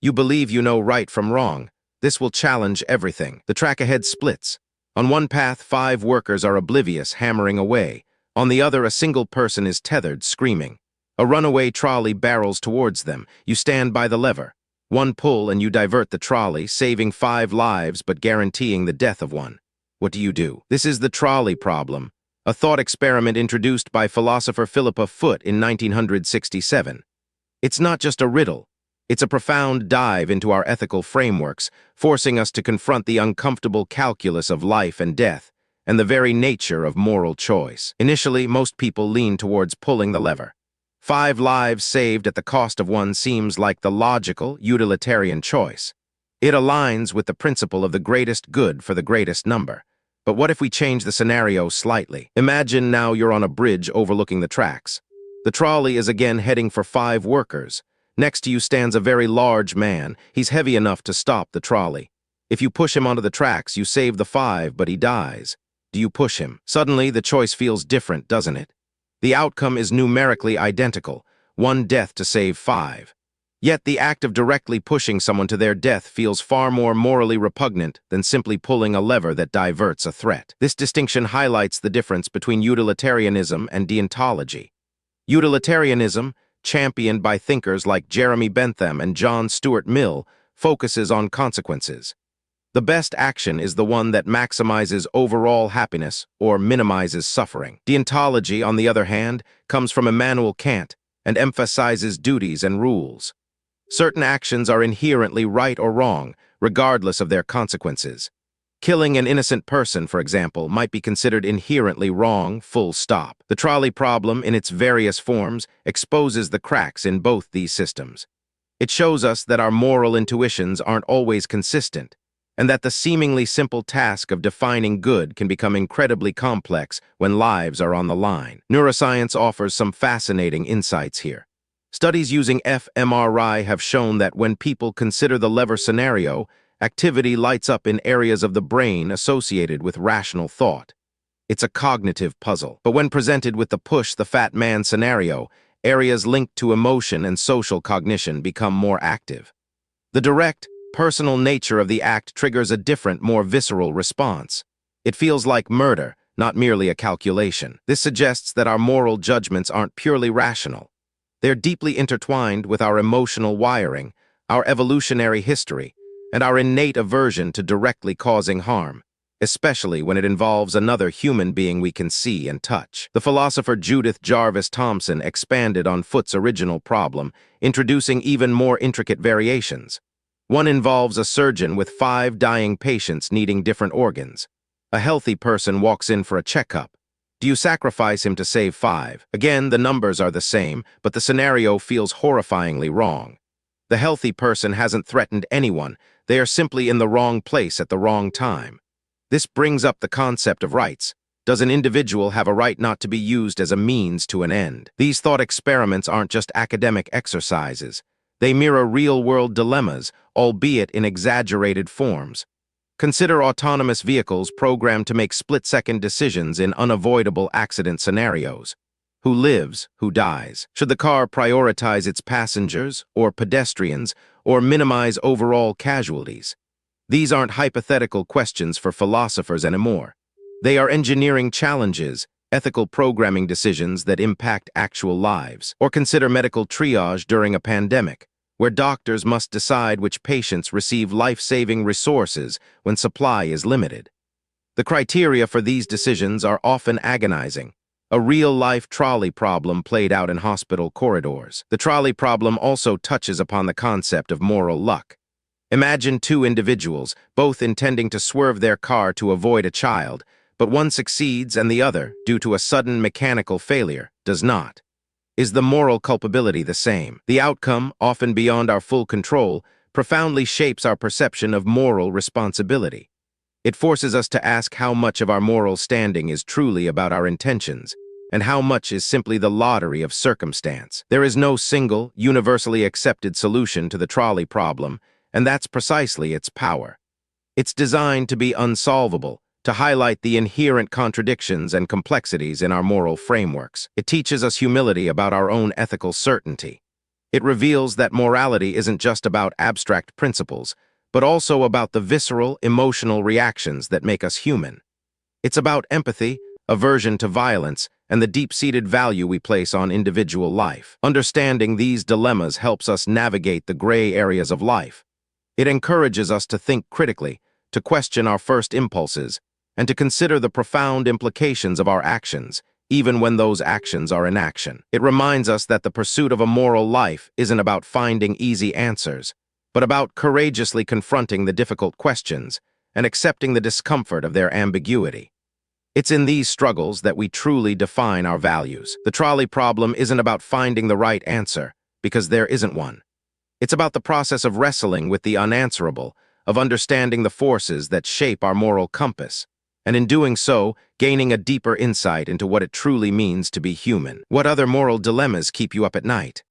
You believe you know right from wrong. This will challenge everything. The track ahead splits. On one path, 5 workers are oblivious, hammering away. On the other, a single person is tethered, screaming. A runaway trolley barrels towards them. You stand by the lever. One pull and you divert the trolley, saving 5 lives but guaranteeing the death of one. What do? This is the trolley problem, a thought experiment introduced by philosopher Philippa Foot in 1967. It's not just a riddle. It's a profound dive into our ethical frameworks, forcing us to confront the uncomfortable calculus of life and death, and the very nature of moral choice. Initially, most people lean towards pulling the lever. 5 lives saved at the cost of one seems like the logical, utilitarian choice. It aligns with the principle of the greatest good for the greatest number. But what if we change the scenario slightly? Imagine now you're on a bridge overlooking the tracks. The trolley is again heading for 5 workers. Next to you stands a very large man. He's heavy enough to stop the trolley. If you push him onto the tracks, you save the 5, but he dies. Do you push him? Suddenly, the choice feels different, doesn't it? The outcome is numerically identical, 1 death to save 5. Yet the act of directly pushing someone to their death feels far more morally repugnant than simply pulling a lever that diverts a threat. This distinction highlights the difference between utilitarianism and deontology. Utilitarianism, championed by thinkers like Jeremy Bentham and John Stuart Mill, focuses on consequences. The best action is the one that maximizes overall happiness or minimizes suffering. Deontology, on the other hand, comes from Immanuel Kant and emphasizes duties and rules. Certain actions are inherently right or wrong, regardless of their consequences. Killing an innocent person, for example, might be considered inherently wrong, full stop. The trolley problem, in its various forms, exposes the cracks in both these systems. It shows us that our moral intuitions aren't always consistent, and that the seemingly simple task of defining good can become incredibly complex when lives are on the line. Neuroscience offers some fascinating insights here. Studies using fMRI have shown that when people consider the lever scenario, activity lights up in areas of the brain associated with rational thought. It's a cognitive puzzle. But when presented with the push the fat man scenario, areas linked to emotion and social cognition become more active. The direct, personal nature of the act triggers a different, more visceral response. It feels like murder, not merely a calculation. This suggests that our moral judgments aren't purely rational. They're deeply intertwined with our emotional wiring, our evolutionary history, and our innate aversion to directly causing harm, especially when it involves another human being we can see and touch. The philosopher Judith Jarvis Thomson expanded on Foot's original problem, introducing even more intricate variations. One involves a surgeon with 5 dying patients needing different organs. A healthy person walks in for a checkup. Do you sacrifice him to save 5? Again, the numbers are the same, but the scenario feels horrifyingly wrong. The healthy person hasn't threatened anyone. They are simply in the wrong place at the wrong time. This brings up the concept of rights. Does an individual have a right not to be used as a means to an end? These thought experiments aren't just academic exercises. They mirror real-world dilemmas, albeit in exaggerated forms. Consider autonomous vehicles programmed to make split-second decisions in unavoidable accident scenarios. Who lives, who dies? Should the car prioritize its passengers or pedestrians or minimize overall casualties? These aren't hypothetical questions for philosophers anymore. They are engineering challenges, ethical programming decisions that impact actual lives. Or consider medical triage during a pandemic, where doctors must decide which patients receive life-saving resources when supply is limited. The criteria for these decisions are often agonizing. A real-life trolley problem played out in hospital corridors. The trolley problem also touches upon the concept of moral luck. Imagine 2 individuals, both intending to swerve their car to avoid a child, but one succeeds and the other, due to a sudden mechanical failure, does not. Is the moral culpability the same? The outcome, often beyond our full control, profoundly shapes our perception of moral responsibility. It forces us to ask how much of our moral standing is truly about our intentions, and how much is simply the lottery of circumstance. There is no single, universally accepted solution to the trolley problem, and that's precisely its power. It's designed to be unsolvable, to highlight the inherent contradictions and complexities in our moral frameworks. It teaches us humility about our own ethical certainty. It reveals that morality isn't just about abstract principles, but also about the visceral, emotional reactions that make us human. It's about empathy, aversion to violence, and the deep-seated value we place on individual life. Understanding these dilemmas helps us navigate the gray areas of life. It encourages us to think critically, to question our first impulses, and to consider the profound implications of our actions, even when those actions are inaction. It reminds us that the pursuit of a moral life isn't about finding easy answers, but about courageously confronting the difficult questions and accepting the discomfort of their ambiguity. It's in these struggles that we truly define our values. The trolley problem isn't about finding the right answer, because there isn't one. It's about the process of wrestling with the unanswerable, of understanding the forces that shape our moral compass, and in doing so, gaining a deeper insight into what it truly means to be human. What other moral dilemmas keep you up at night?